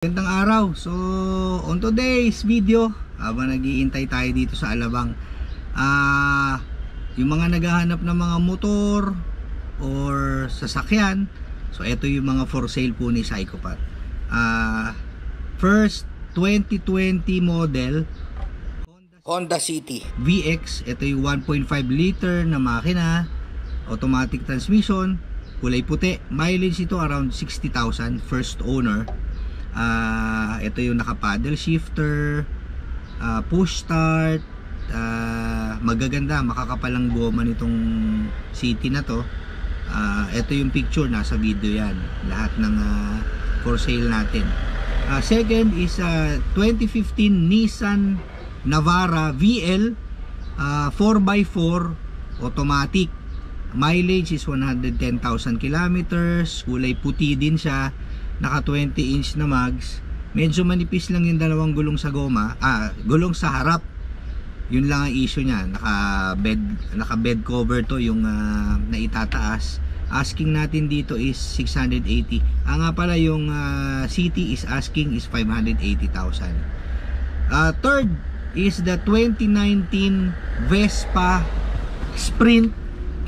Magandang araw. So, on today's video, habang nag-iintay tayo dito sa Alabang, yung mga naghahanap ng mga motor or sasakyan, so ito yung mga for sale po ni Psychopath. First, 2020 model Honda City VX. Ito yung 1.5 liter na makina, automatic transmission, kulay puti. Mileage ito around 60,000, first owner. Ito yung naka paddle shifter, push start, magaganda, makakapalang goma nitong City na to. Ito yung picture, nasa video yan, lahat ng for sale natin. Second is 2015 Nissan Navara VL, 4x4 automatic. Mileage is 110,000 kilometers, kulay puti din siya, naka 20 inch na mags. Medyo manipis lang yung dalawang gulong sa goma, gulong sa harap. Yun lang ang issue niya. Naka bed cover to yung naitataas. Asking natin dito is 680. Nga pala yung City is asking is 580,000. Third is the 2019 Vespa Sprint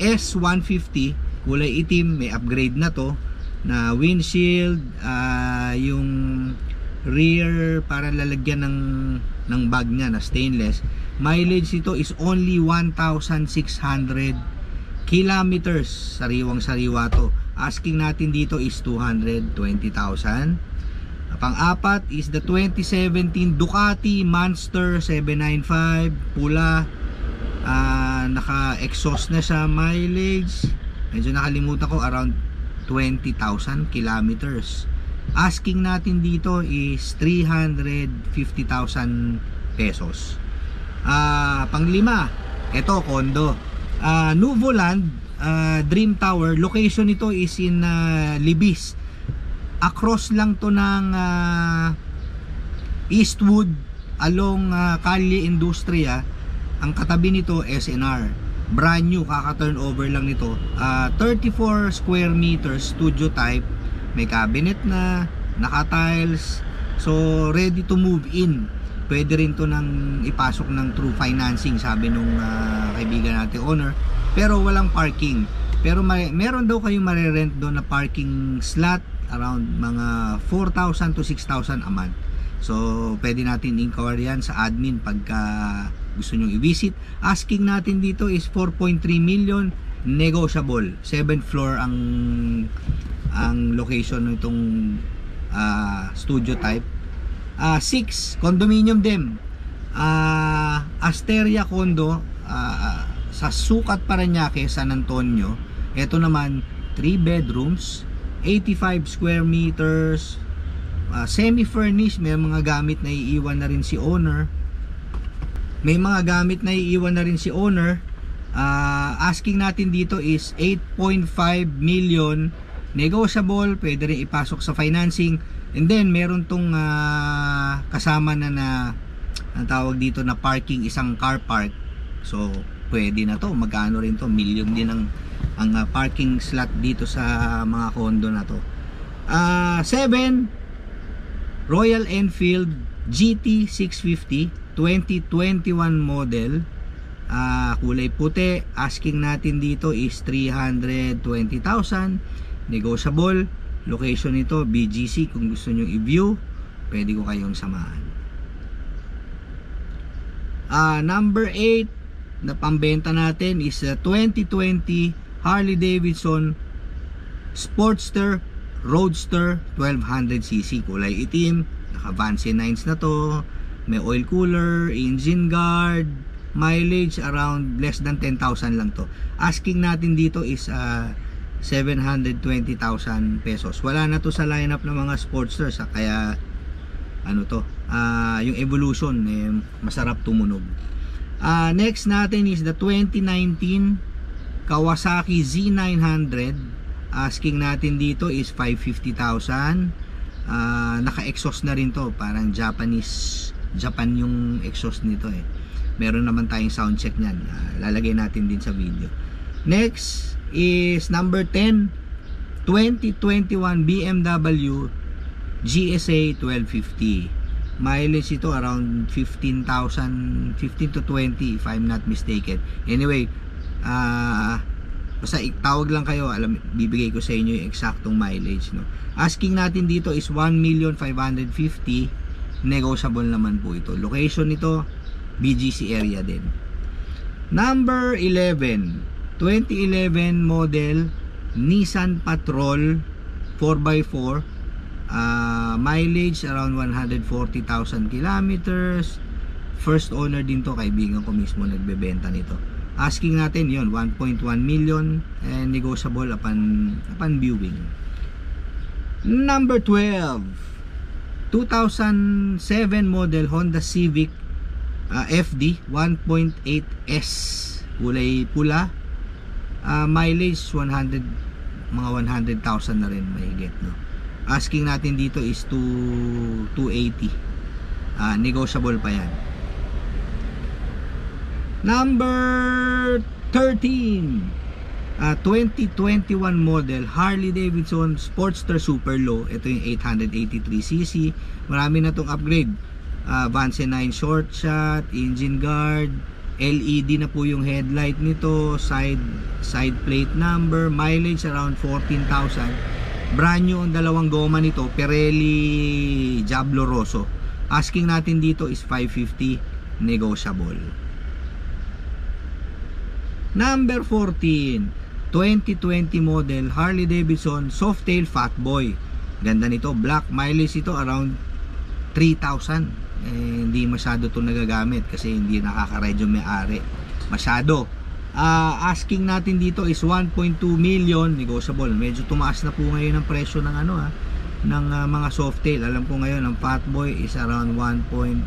S150, kulay itim, may upgrade na to, na windshield, yung rear para lalagyan ng bag niya na stainless. Mileage ito is only 1,600 kilometers, sariwang sariwa to. Asking natin dito is 220,000. Pang-apat is the 2017 Ducati Monster 795 pula, naka exhaust na siya. Mileage medyo nakalimutan ko, around 20,000 kilometers. Asking natin dito is 350,000 pesos. Pang-lima, ito condo, Nuvoland Dream Tower. Location nito is in Libis. Across lang to ng Eastwood along Calle Industria. Ang katabi nito SNR. Brand new, kaka-turnover lang nito. 34 square meters, studio type. May cabinet na, naka-tiles. So, ready to move in. Pwede rin to nang ipasok ng through financing, sabi nung kaibigan natin owner. Pero walang parking. Pero meron daw kayong marerent doon na parking slot, around mga 4,000 to 6,000 a month. So, pwede natin inquire yan sa admin pagka gusto nyo i-visit. Asking natin dito is 4.3 million, negotiable. 7th floor ang location nitong studio type. 6, condominium din. Asteria Condo, sa Sukat, Parañaque, San Antonio. Ito naman 3 bedrooms, 85 square meters, semi-furnished. May mga gamit na iiwan na rin si owner. Asking natin dito is 8.5 million, negotiable, pwede rin ipasok sa financing. And then meron tong kasama na ang tawag dito na parking, isang car park. So pwede na to, magkano rin to, million din ang parking slot dito sa mga condo na to. 7, Royal Enfield GT 650 2021 model, kulay puti. Asking natin dito is 320,000, negotiable. Location nito BGC. Kung gusto nyo i-view, pwede ko kayong samahan. Number 8 na pambenta natin is 2020 Harley Davidson Sportster Roadster 1200cc, kulay itim, naka Vance 9s na to. May oil cooler, engine guard. Mileage around less than 10,000 lang to. Asking natin dito is 720,000 pesos. Wala na to sa lineup ng mga Sportsters, kaya ano to, yung Evolution masarap tumunog. Next natin is the 2019 Kawasaki Z900. Asking natin dito is 550,000. Naka-exhaust na rin to, parang Japan yung exhaust nito Meron naman tayong sound check niyan. Lalagay natin din sa video. Next is number 10, 2021 BMW GSA 1250. Mileage ito around 15 to 20 if I'm not mistaken. Anyway, basta tawag lang kayo, bibigay ko sa inyo yung eksaktong mileage, no. Asking natin dito is 1,550,000. Negotiable naman po ito. Location nito BGC area din. Number 11, 2011 model Nissan Patrol 4x4. Mileage around 140,000 kilometers. First owner din to, kaibigan ko mismo nagbebenta nito. Asking natin yon 1.1 million and negotiable upon viewing. Number 12, 2007 model Honda Civic FD 1.8S, kulay pula. Mileage 100, mga 100,000 na rin mahigit, no. Asking natin dito is 280. Negotiable pa yan. Number 13, 2021 model Harley Davidson Sportster Super Low. Ito yung 883cc. Marami na tong upgrade. Vance 9 short shot, engine guard, LED na po yung headlight nito, side plate number, mileage around 14,000. Brand new ang dalawang goma nito, Pirelli Diablo Rosso. Asking natin dito is 550, negotiable. Number 14, 2020 model Harley Davidson Softail Fatboy. Ganda nito, black. Mileage ito around 3,000. Hindi masyado ito nagagamit kasi hindi nakaka-ride yung may-ari masyado. Asking natin dito is 1.2 million, negotiable. Medyo tumaas na po ngayon ang presyo ng ng mga Softail. Alam ko ngayon ang Fatboy is around 1.5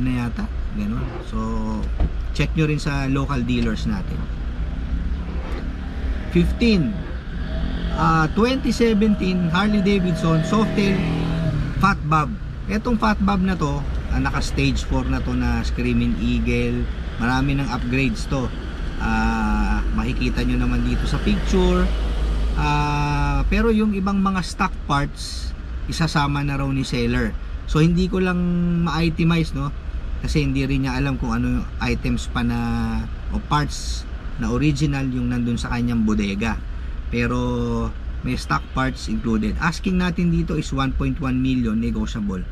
na yata, ganun. So check nyo rin sa local dealers natin. 15, 2017 Harley Davidson Softail Fatbob. Etong Fatbob na to, naka stage 4 na to na Screaming Eagle. Marami ng upgrades to. Makikita nyo naman dito sa picture. Pero yung ibang mga stock parts isasama na raw ni seller. So hindi ko lang ma-itemize, no, kasi hindi rin niya alam kung ano yung items pa na o parts na original yung nandun sa kanyang bodega. Pero may stock parts included. Asking natin dito is 1.1 million, negotiable.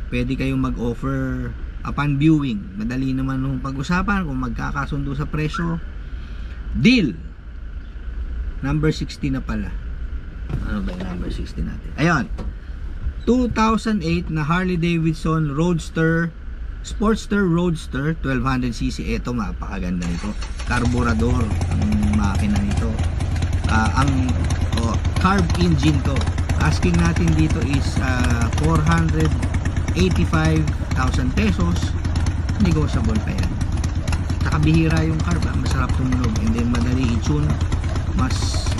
Pwede kayong mag-offer upon viewing. Madali naman nung pag-usapan kung magkakasundo sa presyo. Deal. Number 60 na pala. Ano ba yung number 60 natin? Ayun, 2008 na Harley Davidson Roadster Sportster Roadster 1200cc. Ito, mapakaganda nito. Carburador ang makina nito. Carb engine to. Asking natin dito is 485,000 pesos. Negotiable pa yan. Tsaka bihira yung carb, masarap tumunog, and then madali i-tune.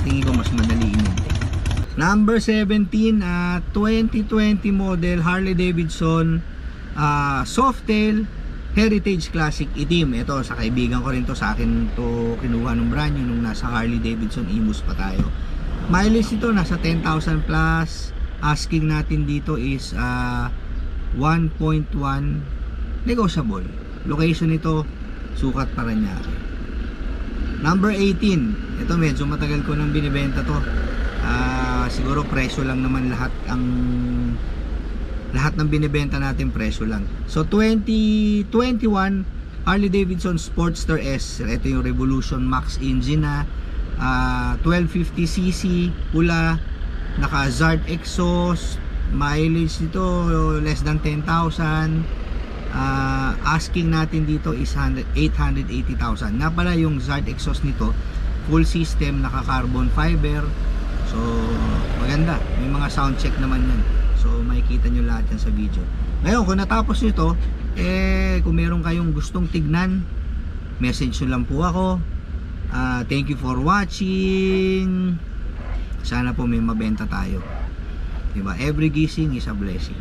Tingin ko mas madali i-maintain. Number 17, 2020 model Harley Davidson Softail Heritage Classic itim. Ito sa kaibigan ko rin to, sa akin to kinuha ng brand new nung nasa Harley Davidson Imus pa tayo. Mileage ito nasa 10,000 plus. Asking natin dito is 1.1, negotiable. Location ito Sukat, Parañaque. Number 18, ito medyo matagal ko nang binibenta to. Siguro presyo lang naman lahat ng binibenta natin, presyo lang. So 2021 Harley Davidson Sportster S. Ito yung Revolution Max engine na 1250cc, pula, naka Zard exhaust. Mileage nito less than 10,000. Asking natin dito is 880,000. Nga pala yung Zard exhaust nito full system, naka carbon fiber. So maganda, may mga sound check naman yan. So makikita nyo lahat yan sa video. Ngayon kung natapos nito, kung meron kayong gustong tignan, message nyo lang po ako. Thank you for watching. Sana po may mabenta tayo, diba? Every gising is a blessing.